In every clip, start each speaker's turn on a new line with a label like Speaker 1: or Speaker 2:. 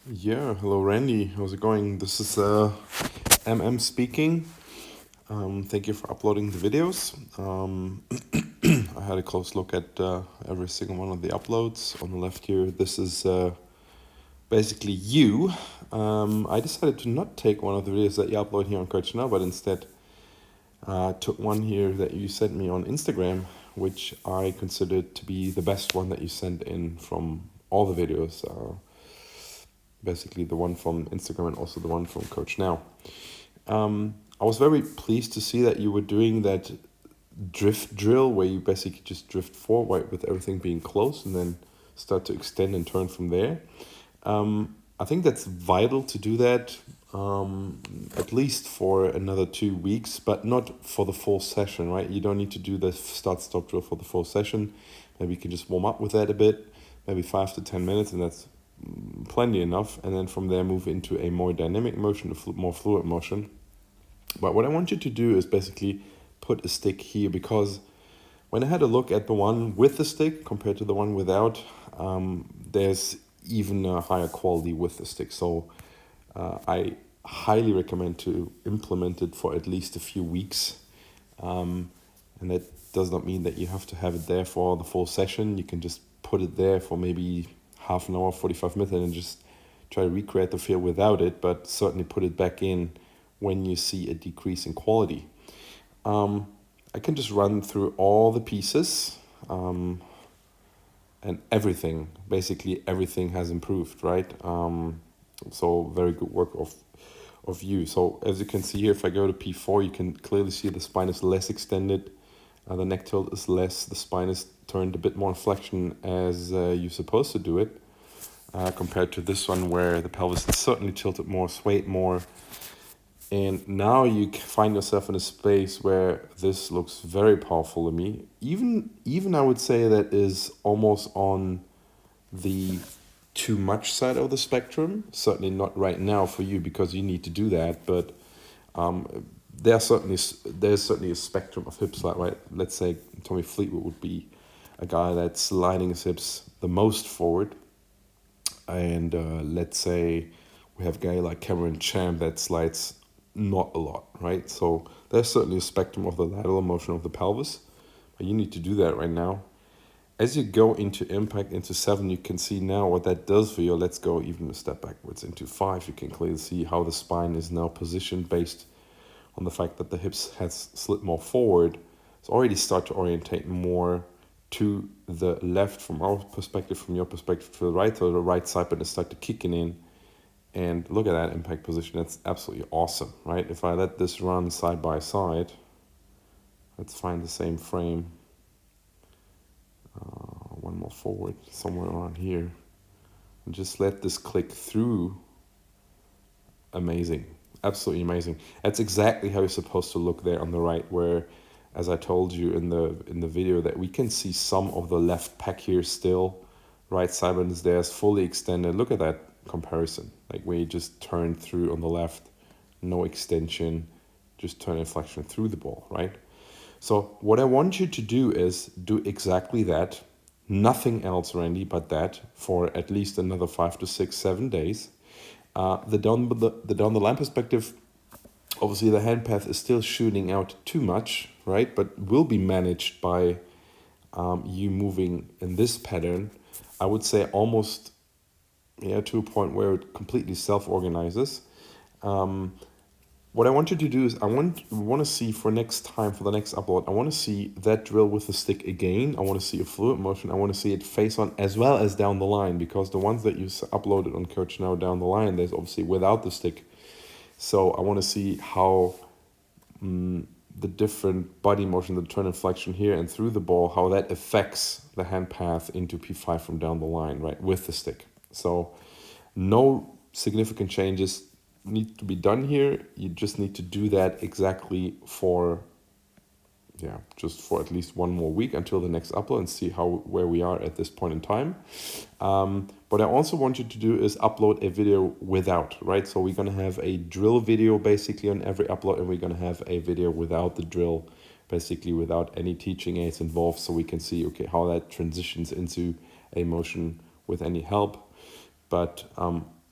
Speaker 1: Yeah, hello Randy. How's it going? This is MM speaking. Thank you for uploading the videos. I had a close look at every single one of the uploads. On the left here, this is basically you. I decided to not take one of the videos that you upload here on Coach Now, but instead took one here that you sent me on Instagram, which I considered to be the best one that you sent in from all the videos. Basically the one from Instagram and also the one from Coach Now. I was very pleased to see that you were doing that drift drill where you basically just drift forward with everything being close and then start to extend and turn from there. I think that's vital to do that at least for another 2 weeks, but not for the full session, right? You don't need to do the start-stop drill for the full session. Maybe you can just warm up with that a bit, maybe 5 to 10 minutes, and that's plenty enough. And then from there, move into a more dynamic motion, a more fluid motion. But what I want you to do is basically put a stick here, because when I had a look at the one with the stick compared to the one without, there's even a higher quality with the stick. So I highly recommend to implement it for at least a few weeks. And that does not mean that you have to have it there for the full session. You can just put it there for maybe half an hour, 45 minutes, and just try to recreate the feel without it, but certainly put it back in when you see a decrease in quality. I can just run through all the pieces, and everything, basically everything has improved, right? So very good work of you. So as you can see here, if I go to P4, you can clearly see the spine is less extended. The neck tilt is less. The spine is turned a bit more in flexion as you're supposed to do it, compared to this one where the pelvis is certainly tilted more, swayed more. And now you find yourself in a space where this looks very powerful to me. Even I would say that is almost on the too much side of the spectrum. Certainly not right now for you because you need to do that. But there's certainly a spectrum of hip slide, right? Let's say Tommy Fleetwood would be a guy that's sliding his hips the most forward. And let's say we have a guy like Cameron Champ that slides not a lot, right? So there's certainly a spectrum of the lateral motion of the pelvis, but you need to do that right now. As you go into impact into 7, you can see now what that does for you. Let's go even a step backwards into 5. You can clearly see how the spine is now positioned based on the fact that the hips has slid more forward. It's already start to orientate more to the left from our perspective, from your perspective to the right. So the right side button is start to kicking in. And look at that impact position. That's absolutely awesome, right? If I let this run side by side, let's find the same frame. One more forward, somewhere around here. And just let this click through. Amazing. Absolutely amazing. That's exactly how you're supposed to look there on the right, where, as I told you in the video, that we can see some of the left pec here still. Right side button is there, is fully extended. Look at that comparison. Like where you just turn through on the left, no extension, just turn inflection through the ball, right? So what I want you to do is do exactly that. Nothing else, Randy, but that for at least another 5 to 6, 7 days. The down the line perspective, obviously the hand path is still shooting out too much, right? But will be managed by you moving in this pattern. I would say almost to a point where it completely self-organizes. What I want you to do is I want to see for next time, for the next upload, I want to see that drill with the stick again. I want to see a fluid motion. I want to see it face on as well as down the line, because the ones that you uploaded on Coach Now down the line, there's obviously without the stick. So I want to see how the different body motion, the turn and flexion here and through the ball, how that affects the hand path into P5 from down the line, right, with the stick. So no significant changes need to be done here. You just need to do that exactly for just for at least one more week until the next upload and see where we are at this point in time. What I also want you to do is upload a video without, right? So we're going to have a drill video basically on every upload, and we're going to have a video without the drill, basically without any teaching aids involved, so we can see okay how that transitions into a motion with any help. But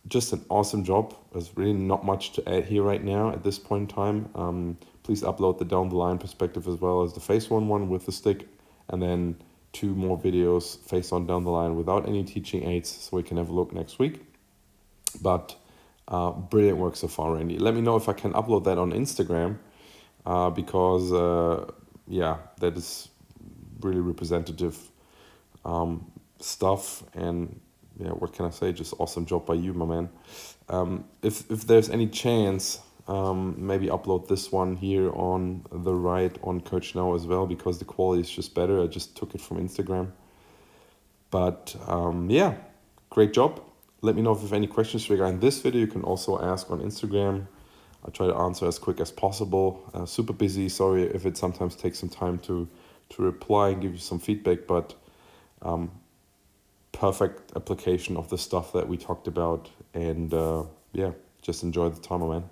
Speaker 1: just an awesome job. There's really not much to add here right now at this point in time. Please upload the down the line perspective as well as the face one with the stick, and then 2 more videos face on down the line without any teaching aids, so we can have a look next week. But brilliant work so far, Randy. Let me know if I can upload that on Instagram, because yeah, that is really representative stuff. And yeah, what can I say? Just awesome job by you, my man. If there's any chance, maybe upload this one here on the right on Coach Now as well, because the quality is just better. I just took it from Instagram. But yeah, great job. Let me know if you have any questions regarding this video. You can also ask on Instagram. I try to answer as quick as possible. Super busy. Sorry if it sometimes takes some time to reply and give you some feedback, but perfect application of the stuff that we talked about. And yeah, just enjoy the time, man.